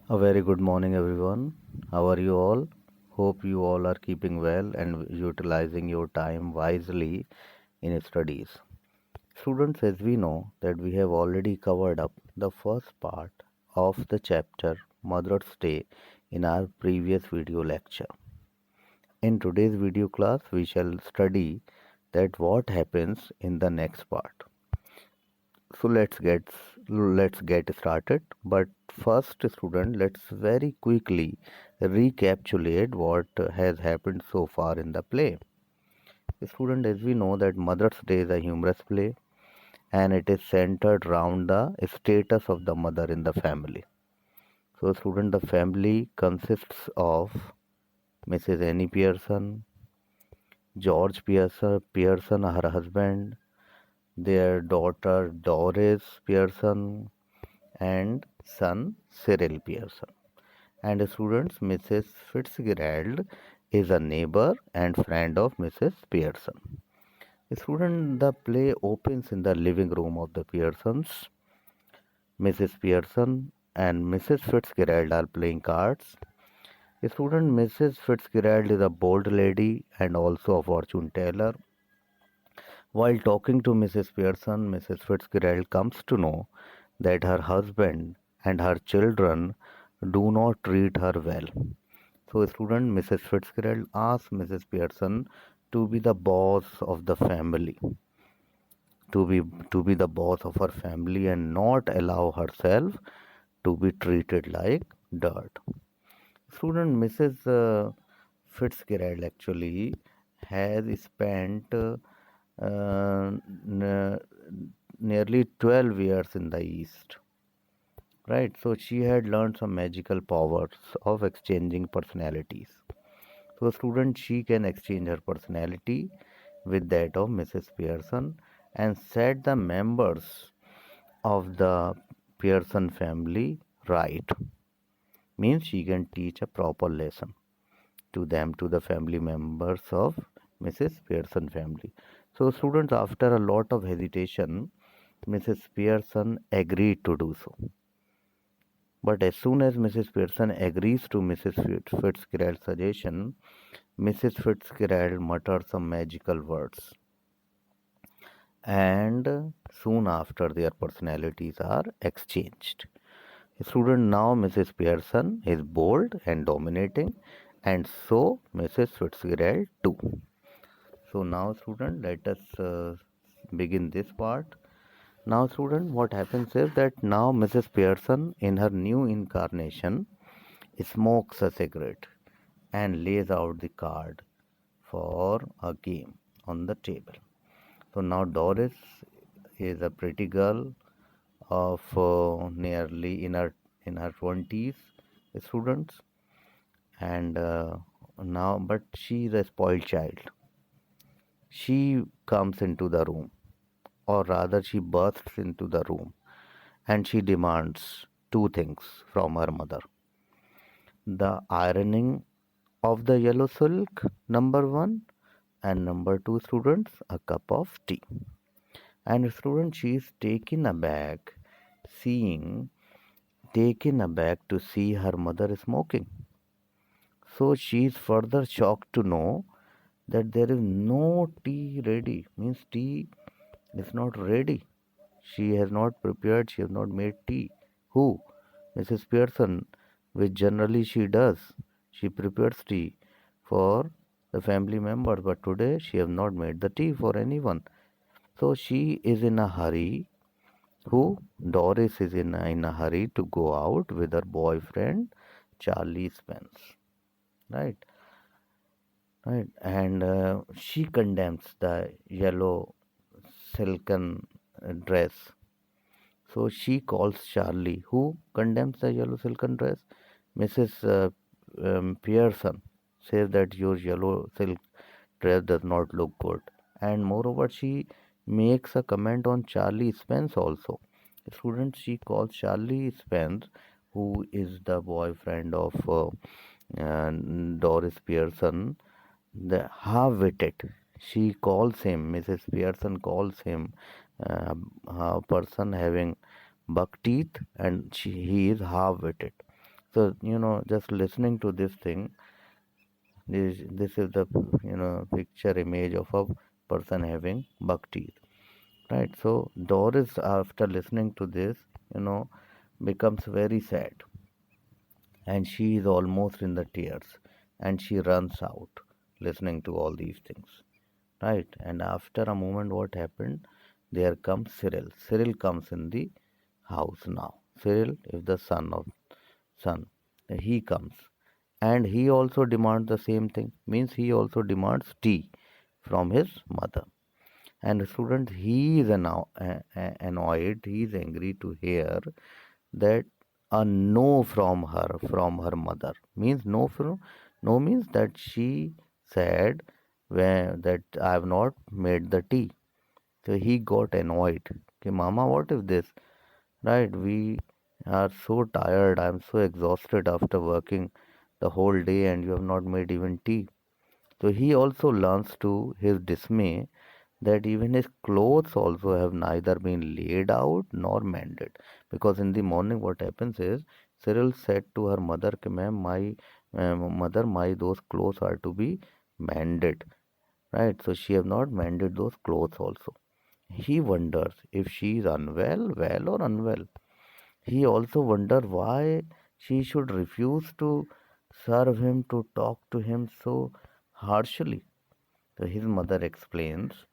A very good morning, everyone. How are you all? Hope you all are keeping well and utilizing your time wisely in studies. Students, as we know that we have already covered up the first part of the chapter Mother's Day in our previous video lecture. In today's video class, we shall study that what happens in the next part. So let's get started. But first, student, let's very quickly recapitulate what has happened so far in the play. Student, as we know that Mother's Day is a humorous play, and it is centered around the status of the mother in the family. So, student, the family consists of Mrs. Annie Pearson, George Pearson, her husband, their daughter Doris Pearson, and son Cyril Pearson. And students, Mrs. Fitzgerald is a neighbor and friend of Mrs. Pearson. Student, the play opens in the living room of the Pearsons. Mrs. Pearson and Mrs. Fitzgerald are playing cards. Student, Mrs. Fitzgerald is a bold lady and also a fortune teller. While talking to Mrs. Pearson, Mrs. Fitzgerald comes to know that her husband and her children do not treat her well. So, student Mrs. Fitzgerald asks Mrs. Pearson to be the boss of the family, to be the boss of her family and not allow herself to be treated like dirt. Student Mrs. Fitzgerald actually has spent n- nearly 12 years in the East. Right, so she had learned some magical powers of exchanging personalities. So, student, she can exchange her personality with that of Mrs. Pearson and set the members of the Pearson family right. Means she can teach a proper lesson to them, to the family members of Mrs. Pearson family. So, students, after a lot of hesitation, Mrs. Pearson agreed to do so. But as soon as Mrs. Pearson agrees to Mrs. Fitzgerald's suggestion, Mrs. Fitzgerald mutters some magical words, and soon after their personalities are exchanged. Student, now Mrs. Pearson is bold and dominating, and so Mrs. Fitzgerald too. So now, student, let us begin this part. Now, student, what happens is that now Mrs. Pearson, in her new incarnation, smokes a cigarette and lays out the card for a game on the table. So now Doris is a pretty girl of nearly in her 20s, students, and now but she is a spoiled child. She comes into the room, or rather she bursts into the room, and she demands two things from her mother: the ironing of the yellow silk, number one, and number two, students, a cup of tea. And student, she is seeing taken aback to see her mother smoking. So she is further shocked to know that there is no tea ready. Means tea is not ready. She has not prepared, she has not made tea. Who? Mrs. Pearson, which generally she does. She prepares tea for the family members, but today she has not made the tea for anyone. So she is in a hurry. Who? Doris is in a hurry to go out with her boyfriend, Charlie Spence. Right? Right. And she condemns the yellow silken dress. So she calls Charlie. Who condemns the yellow silken dress? Mrs. Pearson says that your yellow silk dress does not look good. And moreover, she makes a comment on Charlie Spence also. Students, she calls Charlie Spence, who is the boyfriend of uh, Doris Pearson, the half-witted. She calls him, Mrs. Pearson calls him a person having buck teeth, and he is half-witted. So, just listening to this thing, this is the picture image of a person having buck teeth, right? So Doris, after listening to this, you know becomes very sad, and she is almost in the tears, and she runs out listening to all these things, right? And after a moment, what happened? There comes Cyril. Cyril comes in the house now. Cyril is the son. He comes, and he also demands the same thing. Means he also demands tea from his mother. And students, he is annoyed. He is angry to hear that a no from her mother. Means no means that she said that I have not made the tea. So he got annoyed. Okay, Mama, what is this? Right, we are so tired. I'm so exhausted after working the whole day, and you have not made even tea. So he also learns to his dismay that even his clothes also have neither been laid out nor mended. Because in the morning, what happens is Cyril said to her mother, "Ma'am, my mother, my those clothes are to be mended." Right, so she have not mended those clothes also. He wonders if she is unwell, well or unwell. He also wondered why she should refuse to serve him, to talk to him so harshly. So his mother explains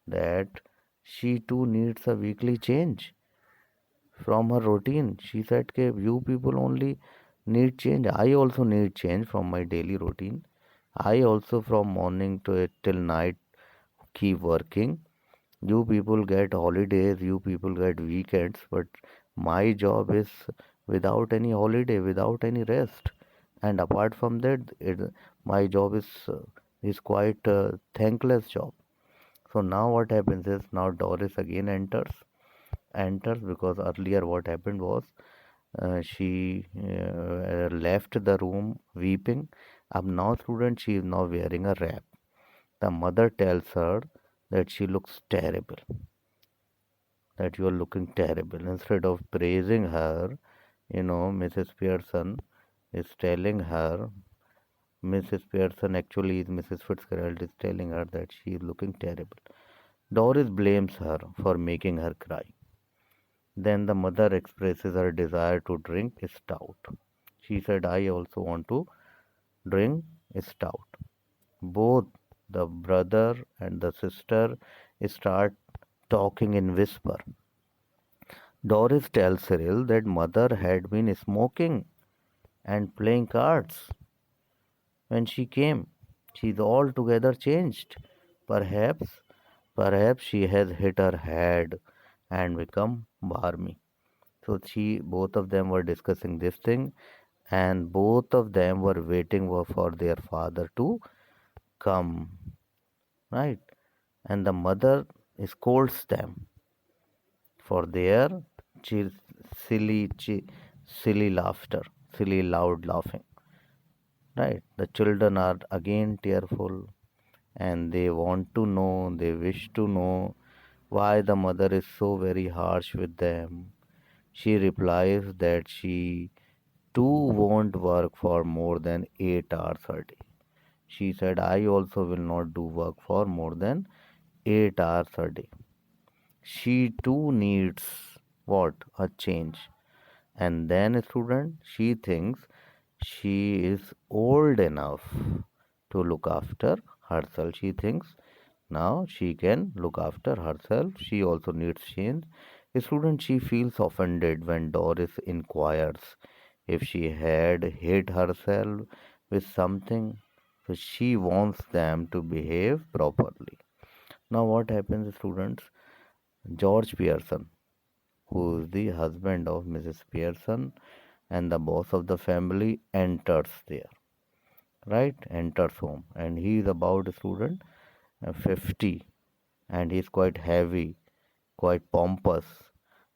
that she too needs a weekly change from her routine. She said, you people only need change. I also need change from my daily routine. I also from morning to till night keep working. You people get holidays, you people get weekends, but my job is without any holiday, without any rest. And apart from that, my job is quite a thankless job. So now what happens is now Doris again enters because earlier what happened was she left the room weeping. Now student, she is now wearing a wrap. The mother tells her that she looks terrible, that you are looking terrible. Instead of praising her, Mrs. Pearson is telling her, Mrs. Pearson actually is Mrs. Fitzgerald is telling her that she is looking terrible. Doris blames her for making her cry. Then the mother expresses her desire to drink stout. She said, I also want to drink stout. Both the brother and the sister start talking in whisper. Doris tells Cyril that mother had been smoking and playing cards when she came. She's altogether changed. Perhaps, perhaps she has hit her head and become barmy. So both of them were discussing this thing, and both of them were waiting for their father to come, right? And the mother scolds them for their silly, silly laughter, silly loud laughing. Right? The children are again tearful, and they want to know, they wish to know why the mother is so very harsh with them. She replies that she too won't work for more than 8 hours a day. She said, I also will not do work for more than 8 hours a day. She too needs what? A change. And then, student, she thinks she is old enough to look after herself. She thinks now she can look after herself. She also needs change. Student, she feels offended when Doris inquires if she had hit herself with something. So she wants them to behave properly. Now, what happens, students? George Pearson, who is the husband of Mrs. Pearson and the boss of the family, enters there, right? Enters home, and he is about student 50, and he is quite heavy, quite pompous.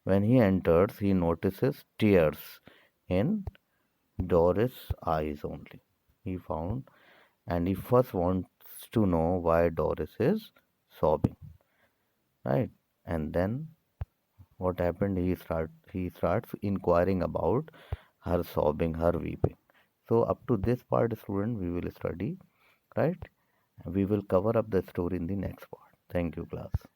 When he enters, he notices tears in Doris' eyes only. He found, and he first wants to know why Doris is sobbing, right? And then what happened? He starts inquiring about her sobbing, her weeping. So up to this part, student, we will study, right? We will cover up the story in the next part. Thank you, class.